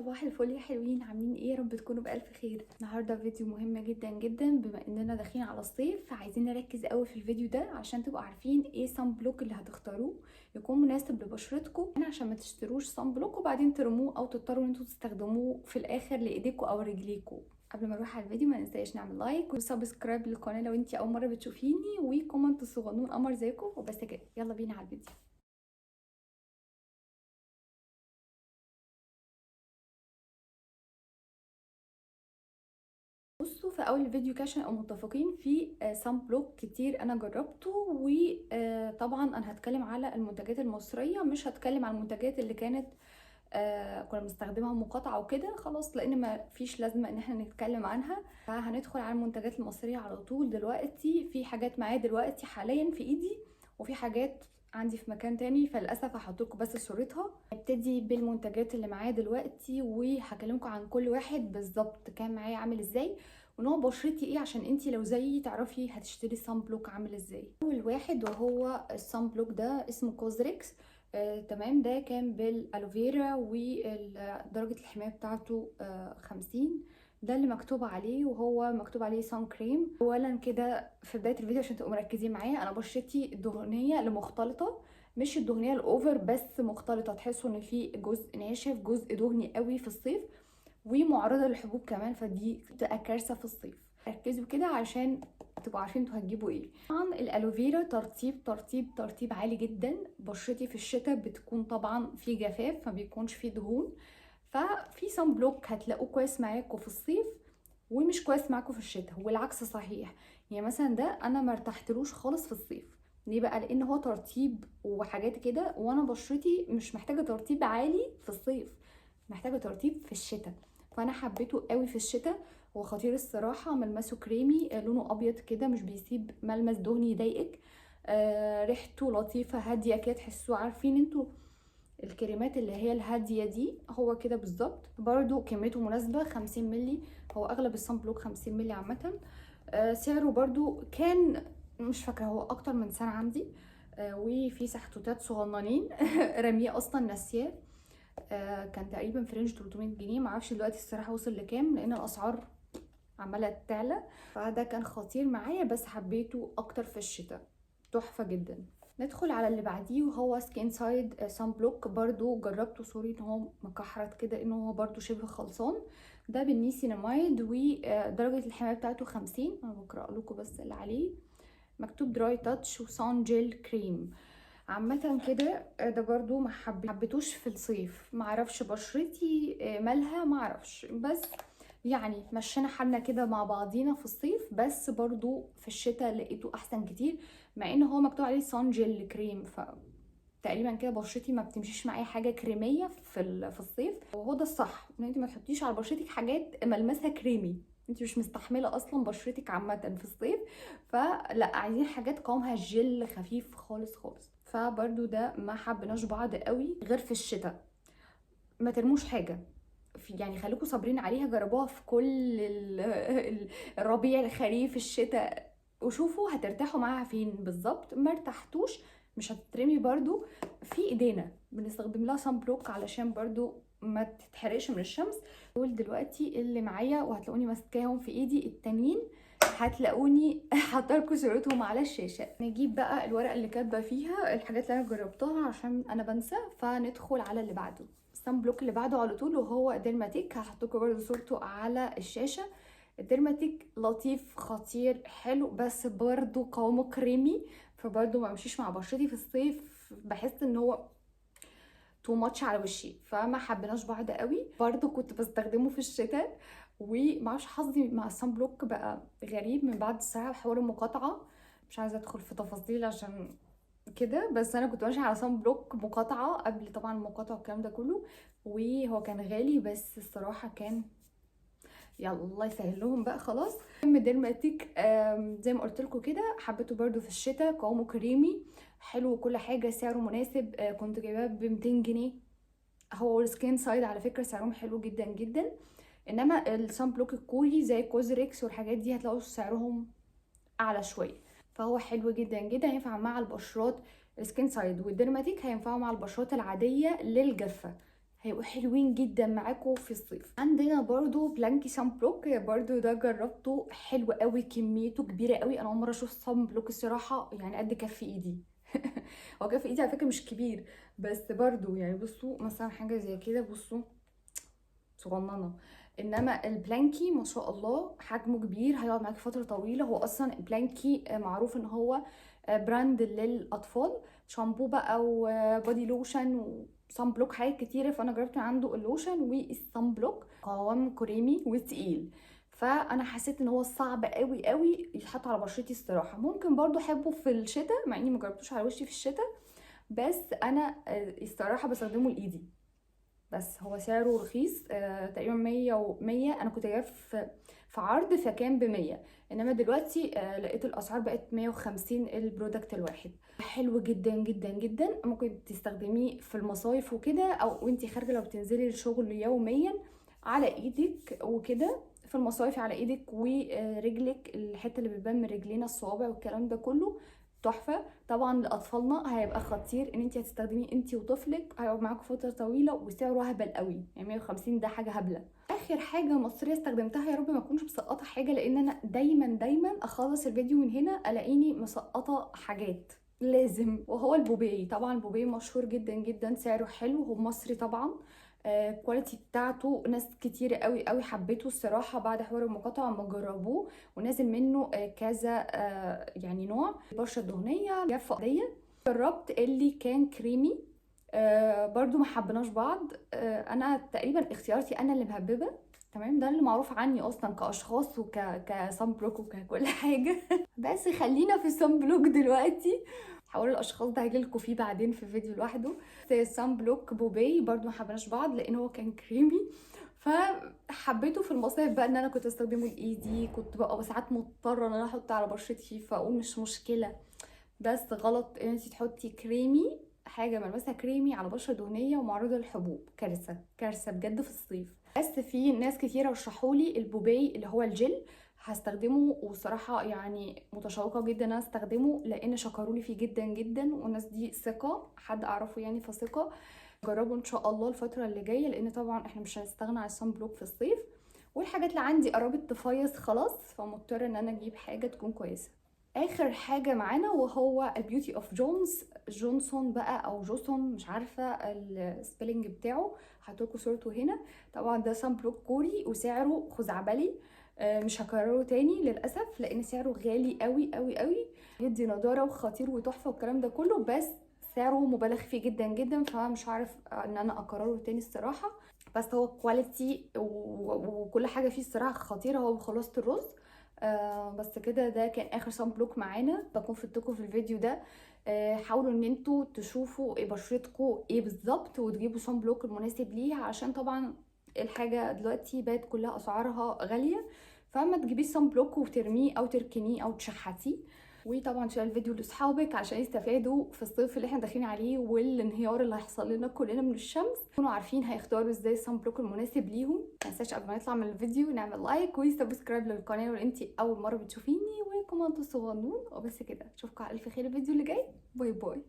صباح الفل يا حلوين، عاملين ايه؟ يا رب تكونوا بألف خير. النهارده فيديو مهم جدا جدا، بما اننا داخلين على الصيف فعايزين نركز قوي في الفيديو ده عشان تبقوا عارفين ايه صن بلوك اللي هتختاروه يكون مناسب لبشرتكم، عشان ما تشتروش صن بلوك وبعدين ترموه او تضطروا ان انتوا تستخدموه في الاخر لايديكم او رجليكم. قبل ما نروح على الفيديو ما ننساش نعمل لايك وسبسكرايب للقناه لو انتي اول مره بتشوفيني، وكومنت صغنون قمر زيكم. وبس كده، يلا بينا على الفيديو. بصوا، في اول الفيديو كده عشان نبقى متفقين في صن بلوك كتير انا جربته، وطبعا انا هتكلم على المنتجات المصريه، مش هتكلم على المنتجات اللي كانت كنا بنستخدمها مقاطعه وكده خلاص، لان ما فيش لازمه ان احنا نتكلم عنها. فهندخل على المنتجات المصريه على طول. دلوقتي في حاجات معايا دلوقتي حاليا في ايدي، وفي حاجات عندي في مكان تاني، فللاسف هحط لكم بس صورتها. هبتدي بالمنتجات اللي معايا دلوقتي وهكلمكم عن كل واحد بالظبط كان معايا عامل ازاي ونوع بشرتي ايه، عشان انتي لو زيي تعرفي هتشتري صن بلوك عامل ازاي. اول واحد وهو الصن بلوك ده اسمه كوزريكس. تمام، ده كان بالالوفيرا ودرجة الحماية بتاعته 50. ده اللي مكتوب عليه، وهو مكتوب عليه صن كريم. اولا كده في بداية الفيديو عشان تبقوا مركزين معايا، انا بشرتي دهنية لمختلطة، مش الدهنية الاوفر بس مختلطة، تحسوا ان في جزء ناشف جزء دهني قوي في الصيف، ومعرضه للحبوب كمان، فدي بتبقى كارثه في الصيف. ركزوا كده عشان تبقوا عارفين انتوا هتجيبوا ايه. طبعا الالوفيرا ترطيب ترطيب ترطيب عالي جدا. بشرتي في الشتاء بتكون طبعا في جفاف، ما بيكونش في دهون، ففي صن بلوك هتلاقوه كويس معاكم في الصيف ومش كويس معاكم في الشتاء، والعكس صحيح. يعني مثلا ده انا ما ارتحتلوش خالص في الصيف. ليه بقى؟ لان هو ترطيب وحاجات كده، وانا بشرتي مش محتاجه ترطيب عالي في الصيف، محتاجه ترطيب في الشتاء. فانا حبيته قوي في الشتاء. هو خطير الصراحه، ملمسه كريمي، لونه ابيض كده، مش بيسيب ملمس دهني يضايقك. ريحته لطيفه هاديه كده، تحسوا عارفين انتوا الكريمات اللي هي الهاديه دي، هو كده بالظبط. برده كميته مناسبه 50 مللي، هو اغلب الصن بلوك 50 مللي عامه. سعره برده كان مش فاكره، هو اكتر من سنه عندي. وفي سحتوتات صغننين رميه اصلا ناسياه. كان تقريبا في رينج 300 جنيه، معرفش دلوقتي الصراحه وصل لكام لان الاسعار عماله تعلى. فده كان خطير معايا، بس حبيته اكتر في الشتاء، تحفه جدا. ندخل على اللي بعديه وهو سكين سايد صن بلوك. برضو جربته، سوري ان هو مكحرت كده، انه هو برضو شبه خلصان. ده بالنيسيناميد، ودرجه الحمايه بتاعته 50. انا بقرا لكم بس اللي عليه، مكتوب دراي تاتش وصن جيل كريم. عامة كده ده برضو ما حبيتوش في الصيف، معرفش بشرتي مالها، معرفش، بس يعني مشينا حالنا كده مع بعضينا في الصيف، بس برضو في الشتاء لقيته احسن كتير، مع ان هو مكتوب عليه صن جيل كريم. تقريبا كده بشرتي ما بتمشيش معايا حاجه كريميه في الصيف، وهو ده الصح، ان انت ما تحطيش على بشرتك حاجات ملمسها كريمي، انت مش مستحمله اصلا بشرتك عامه في الصيف. فلا، عايزين حاجات قوامها جل خفيف خالص خالص. فبرده ده ما حبناش بعض قوي غير في الشتاء. ما ترموش حاجه يعني، خليكم صابرين عليها، جربوها في كل الربيع الخريف الشتاء، وشوفوا هترتاحوا معاها فين بالظبط. ما ارتحتوش مش هتترمي برضو في ايدينا، بنستخدم لها صن بلوك علشان برضو ما تتحرقش من الشمس. دول دلوقتي اللي معايا وهتلاقوني ماسكاهم في ايدي، التانيين هتلاقوني حاطه صورتهم على الشاشه. نجيب بقى الورقه اللي كاتبه فيها الحاجات اللي انا جربتها عشان انا بنسى، فندخل على اللي بعده. الصن بلوك اللي بعده على طول وهو ديرماتيك، هحط لكم برده صورته على الشاشه. الديرماتيك لطيف خطير حلو، بس برده قوامه كريمي، فبرده ما مشيش مع بشرتي في الصيف، بحس ان هو تو ماتش على وشي، فما حبيناش بعض قوي. برده كنت بستخدمه في الشتاء، ومعرفش حظي مع الصن بلوك بقى غريب من بعد الصراحه حوار المقاطعه. مش عايزه ادخل في تفاصيل عشان كده، بس انا كنت ماشيه على صن بلوك مقاطعه قبل طبعا المقاطعه والكلام ده كله، وهو كان غالي بس الصراحه كان يلا الله يسهل لهم بقى خلاص. ديرماتيك زي ما قلت لكم كده، حبيته برده في الشتاء، قوامه كريمي حلو وكل حاجه، سعره مناسب. كنت جايباه ب 200 جنيه. هو السكين سايد على فكره سعرهم حلو جدا جدا، انما الصن بلوك الكوري زي كوزريكس والحاجات دي هتلاقوا سعرهم اعلى شويه. فهو حلو جدا جدا، ينفع مع البشرات السكين سايد، والديرماتيك هينفعوا مع البشرات العاديه للجافه. هيبقوا حلوين جدا معاكم في الصيف. عندنا برضو بلانكي سان بلوك، برضو ده جربته حلو قوي، كميته كبيره قوي. انا اول مره اشوف سان بلوك الصراحه، يعني قد كف ايدي. هو كف ايدي على فكره مش كبير، بس برضو يعني بصوا مثلا حاجه زي كده، بصوا صغننه. انما البلانكي ما شاء الله حجمه كبير، هيقعد معاكي فتره طويله. هو اصلا البلانكي معروف ان هو براند للاطفال، شامبو بقى وبودي لوشن وصن بلوك، حاجات كتيره. فانا جربت عنده اللوشن والصن بلوك، قوام كريمي وتقيل. فانا حسيت ان هو صعب قوي قوي يتحط على بشرتي الصراحه. ممكن برضو احبه في الشتاء، مع اني ما جربتوش على وشي في الشتاء، بس انا الصراحه بستخدمه لايدي. بس هو سعره رخيص، تقريبا 100 انا كنت جايب في عرض فكان ب100. انما دلوقتي لقيت الاسعار بقت 150 البرودكت الواحد. حلو جدا جدا جدا، ممكن تستخدميه في المصايف وكده، او وانتي خارجه لو بتنزلي الشغل يوميا على ايدك وكده. في المصايف على ايدك ورجلك، الحته اللي بتبان من رجلينا، الصوابع والكلام ده كله تحفه. طبعا لاطفالنا هيبقى خطير ان انت هتستخدميه انت وطفلك، هيقعد معاكم فتره طويله، وسعره هبل قوي، يعني 150 ده حاجه هبله. اخر حاجه مصريه استخدمتها، يا رب ما اكونش مسقطه حاجه، لان انا دايما اخلص الفيديو من هنا الاقيني مسقطه حاجات لازم، وهو البوبي. طبعا البوبي مشهور جدا جدا، سعره حلو، هو مصري طبعا. الكواليتي بتاعته ناس كتير قوي قوي حبيته الصراحه بعد حوار المقاطعه ما جربوه. ونازل منه كذا يعني نوع. البشره الدهنيه، جافه عاديه. جربت اللي كان كريمي، برضو ما حبناش بعض. انا تقريبا اختياراتي انا اللي مهببه، تمام. ده اللي معروف عني اصلا كاشخاص كصن بلوك وككل حاجه. بس خلينا في الصن بلوك دلوقتي. حوار الاشخاص ده هيجيلكوا فيه بعدين في فيديو لوحده. صن بلوك بوبي برضو ما حبناش بعض لان هو كان كريمي، فحبيته في المصايف بقى ان انا كنت استخدمه لايدي. كنت بقى ساعات مضطره ان انا احط على بشرتي، فاقول مش مشكله. بس غلط ان انت تحطي كريمي، حاجه ملمسها كريمي على بشره دهنيه ومعرضه للحبوب، كارثه كارثه بجد في الصيف. بس في ناس كتير رشحولي البوبي اللي هو الجل، هستخدمه. وصراحه يعني متشوقه جدا ان انا استخدمه، لان شكرولي فيه جدا جدا، والناس دي ثقه، حد اعرفه يعني، فثقه. جربوا ان شاء الله الفتره اللي جايه، لان طبعا احنا مش هنستغنى عن الصن بلوك في الصيف. والحاجات اللي عندي قربت تفيص خلاص، فمضطره ان انا اجيب حاجه تكون كويسه. اخر حاجه معانا وهو البيوتي اوف جونسون بقى، او جوسون، مش عارفه السبيلنج بتاعه. هحطلكوا صورته هنا. طبعا ده صن بلوك كوري وسعره خزعبلي. مش هكرره تاني للاسف، لان سعره غالي قوي قوي قوي. يدي نضاره وخطير وتحفه والكلام ده كله، بس سعره مبالغ فيه جدا جدا، فمش عارف ان انا اكرره تاني الصراحه. بس هو كواليتي وكل حاجه فيه الصراحه خطيره، هو خلاصه الرز. بس كده، ده كان اخر صن بلوك معانا. بكون فدتكم في الفيديو ده. حاولوا ان انتوا تشوفوا ايه بشرتكم ايه بالظبط، وتجيبوا صن بلوك المناسب ليها، عشان طبعا الحاجه دلوقتي بقت كلها اسعارها غاليه. فما تجيبيش صن بلوك وترميه او تركنيه او تشحتيه. وطبعا شير الفيديو لاصحابك عشان يستفادوا في الصيف اللي احنا داخلين عليه، والانهيار اللي هيحصل لنا كلنا من الشمس، يكونوا عارفين هيختاروا ازاي الصن بلوك المناسب ليهم. ما تنساش قبل ما نطلع من الفيديو نعمل لايك وسبسكرايب للقناه لو انت اول مره بتشوفيني، وكومنت صغنون. وبس كده، اشوفكم على الف خير الفيديو اللي جاي. باي باي.